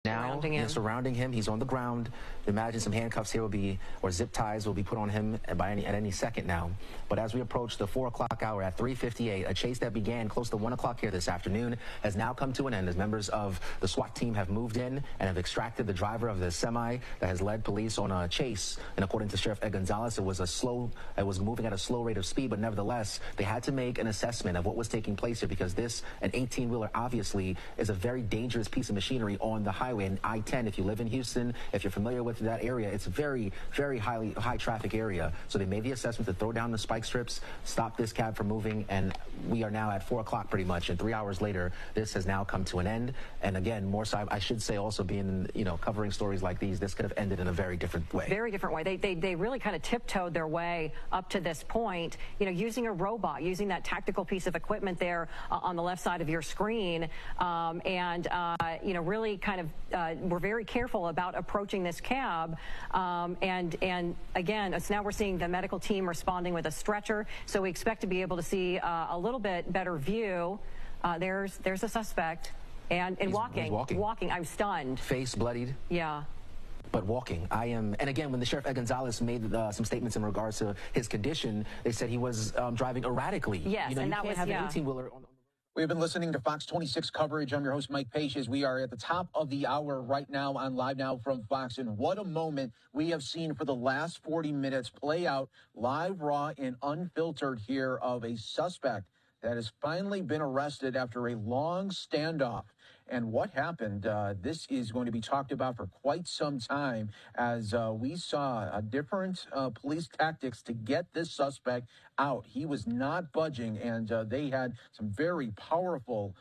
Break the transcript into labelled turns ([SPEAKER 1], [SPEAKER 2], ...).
[SPEAKER 1] Now, surrounding him, he's on the ground. Imagine some handcuffs here will be, or zip ties will be put on him at any second now. But as we approach the 4 o'clock hour at 3:58, a chase that began close to 1 o'clock here this afternoon has now come to an end as members of the SWAT team have moved in and have extracted the driver of the semi that has led police on a chase. And according to Sheriff Ed Gonzalez, it was moving at a slow rate of speed, but nevertheless, they had to make an assessment of what was taking place here because this, an 18-wheeler, obviously is a very dangerous piece of machinery on the highway. And I-10, if you live in Houston, if you're familiar with that area, it's a very, very high traffic area. So they made the assessment to throw down the spike strips, stop this cab from moving, and we are now at 4 o'clock pretty much. And 3 hours later, this has now come to an end. And again, more so, I should say also being, covering stories like these, this could have ended in a very different way.
[SPEAKER 2] Very different way. They really kind of tiptoed their way up to this point, using a robot, using that tactical piece of equipment there on the left side of your screen, really kind of we're very careful about approaching this cab, and again, it's now we're seeing the medical team responding with a stretcher, so we expect to be able to see a little bit better view. There's a suspect, and
[SPEAKER 1] he's
[SPEAKER 2] walking. I'm stunned.
[SPEAKER 1] Face bloodied.
[SPEAKER 2] Yeah.
[SPEAKER 1] But walking. And again, when the Sheriff Ed Gonzalez made some statements in regards to his condition, they said he was driving erratically.
[SPEAKER 2] Yes, and that was,
[SPEAKER 1] have an 18-wheeler on.
[SPEAKER 3] We've been listening to Fox 26 coverage. I'm your host, Mike Pages. We are at the top of the hour right now on Live Now from Fox. And what a moment we have seen for the last 40 minutes play out live, raw, and unfiltered here of a suspect that has finally been arrested after a long standoff. And what happened, this is going to be talked about for quite some time as we saw different police tactics to get this suspect out. He was not budging, and they had some very powerful